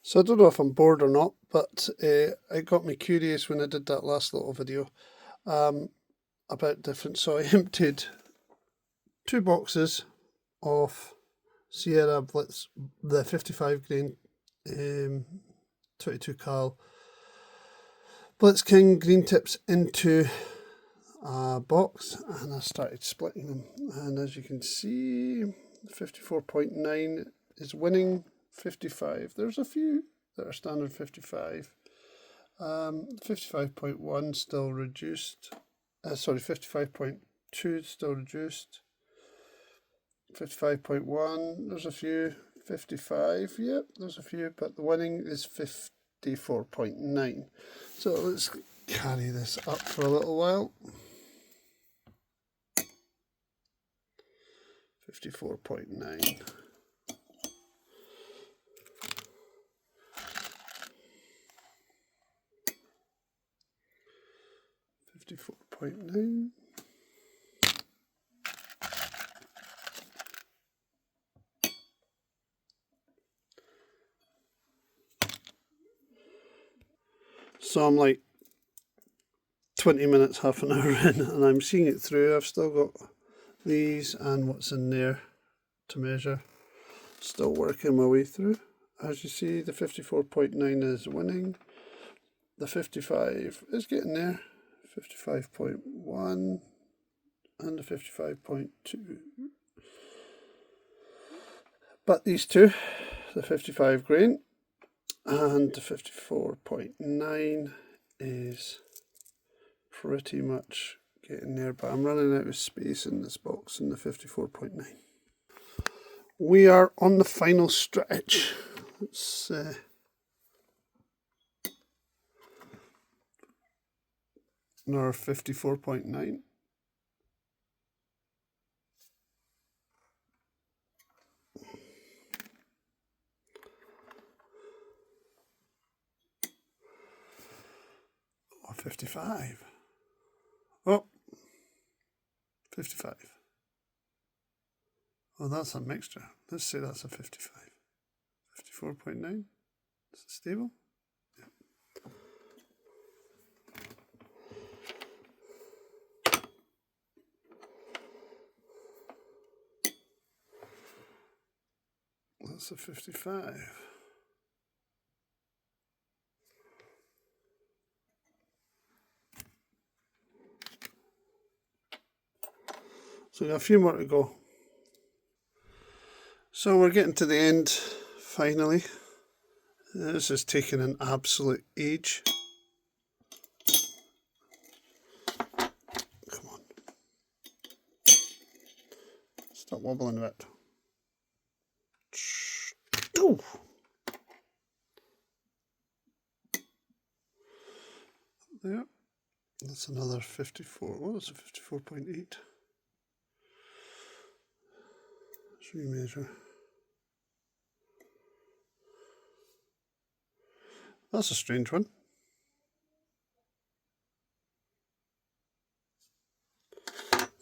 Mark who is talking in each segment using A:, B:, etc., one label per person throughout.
A: So I don't know if I'm bored or not, but it got me curious when I did that last little video about different. So I emptied 2 boxes of Sierra Blitz, the 55 grain 22 cal Blitz King green tips into a box, and I started splitting them. And as you can see, 54.9 is winning 55. There's a few that are standard 55. 55.1 still reduced. 55.2 still reduced. 55.1, there's a few. 55, yep, there's a few, but the winning is 54.9. So let's carry this up for a little while. 54.9. 54.9. So I'm like 20 minutes, half an hour in, and I'm seeing it through. I've still got these and what's in there to measure. Still working my way through. As you see, the 54.9 is winning. The 55 is getting there. 55.1 and the 55.2. But these two, the 55 grain and the 54.9, is pretty much getting there, but I'm running out of space in this box in the 54.9. We are on the final stretch. It's another 54.9. Oh, 55. Oh, 55. Well, that's a mixture. Let's say that's a 55. 54.9. Is it stable? Yeah. That's a 55. So we got a few more to go. So we're getting to the end, finally. This is taking an absolute age. Come on. Stop wobbling a bit. Ooh. There. That's another 54. Oh, that's a 54.8. Let's remeasure. That's a strange one.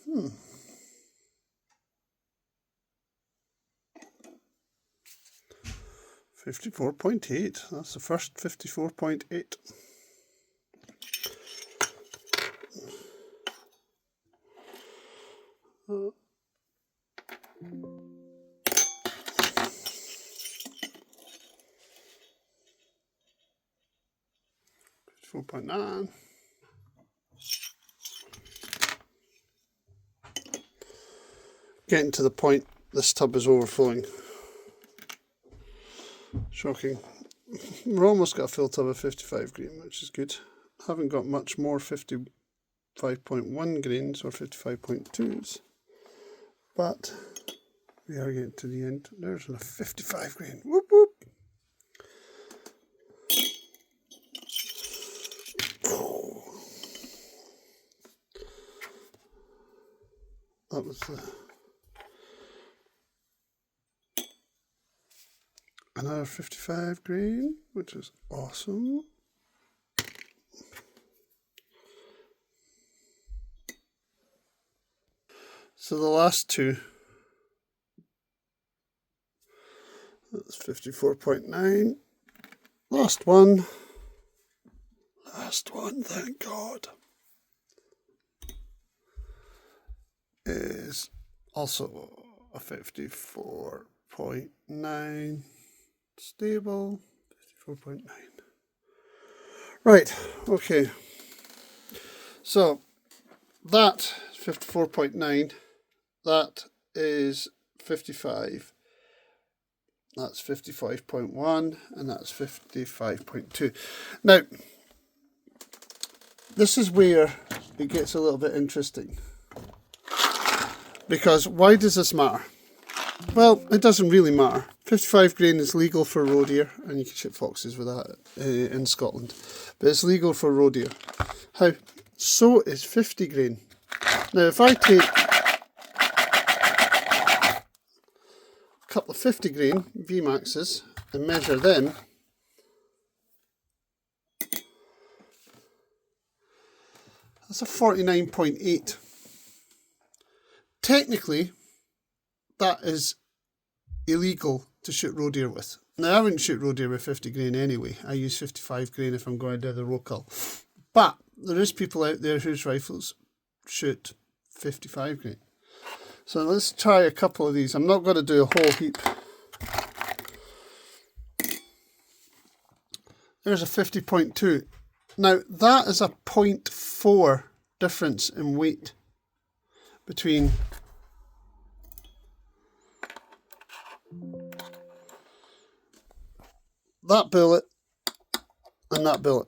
A: Hmm. $54.8. That's the first 54.8. $54.9. Getting to the point this tub is overflowing. Shocking. We're almost got a full tub of 55 grain, which is good. Haven't got much more 55.1 grains or 55.2s, but we are getting to the end. There's a 55 grain. Whoop whoop. That was another 55 grain, which is awesome. So the last two, that's 54.9 Last one. Last one, thank God. Is also a 54.9 stable. 54.9. Right, okay. So that 54.9, that is 55. That's 55.1 and that's 55.2. Now, this is where it gets a little bit interesting. Because why does this matter? Well, it doesn't really matter. 55 grain is legal for roe deer, and you can shoot foxes with that in Scotland. But it's legal for roe deer. How? So is 50 grain. Now, if I take a couple of 50 grain VMAXs and measure them, that's a 49.8. Technically, that is illegal to shoot roe deer with. Now, I wouldn't shoot roe deer with 50 grain anyway. I use 55 grain if I'm going to do the roe cull. But there is people out there whose rifles shoot 55 grain. So let's try a couple of these. I'm not going to do a whole heap. There's a 50.2. Now, that is a 0.4 difference in weight between that bullet and that bullet.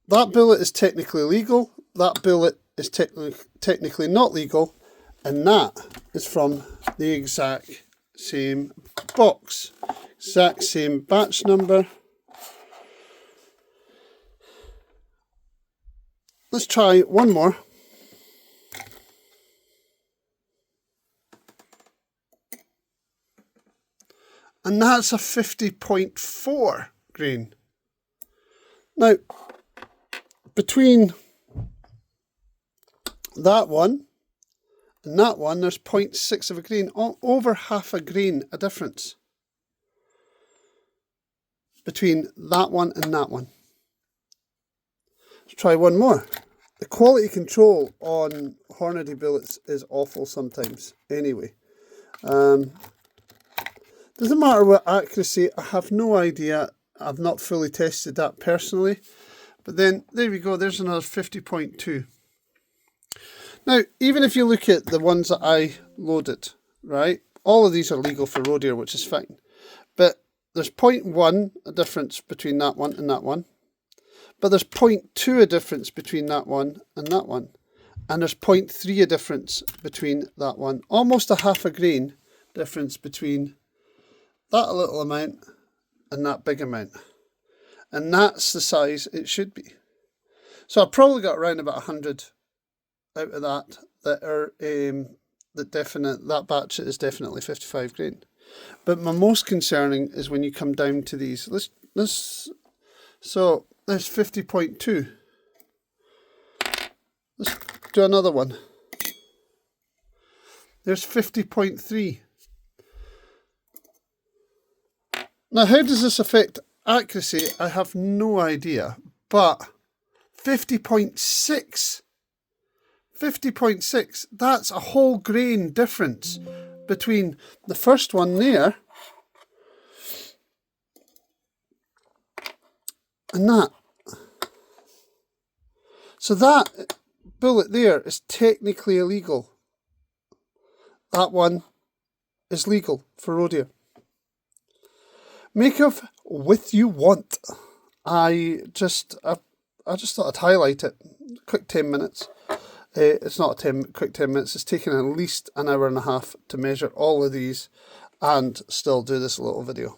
A: That bullet is technically legal, that bullet is technically not legal, and that is from the exact same box, exact same batch number. Let's try one more. And that's a 50.4 grain. Now, between that one and that one, there's 0.6 of a grain, over half a grain a difference between that one and that one. Let's try one more. The quality control on Hornady bullets is awful sometimes anyway. Doesn't matter what accuracy, I have no idea. I've not fully tested that personally. But then, there we go, there's another 50.2. Now, even if you look at the ones that I loaded, right, all of these are legal for roe deer, which is fine. But there's 0.1 a difference between that one and that one. But there's 0.2 a difference between that one and that one. And there's 0.3 a difference between that one. Almost a half a grain difference between that little amount and that big amount. And that's the size it should be. So I probably got around about 100 out of that are that batch is definitely 55 grain. But my most concerning is when you come down to these. So there's 50.2. Let's do another one. There's 50.3. Now, how does this affect accuracy? I have no idea, but 50.6, 50.6, that's a whole grain difference between the first one there and that. So that bullet there is technically illegal. That one is legal for roe deer. Make of with you want. I just thought I'd highlight it. Quick 10 minutes. It's not a quick 10 minutes. It's taken at least an hour and a half to measure all of these and still do this little video.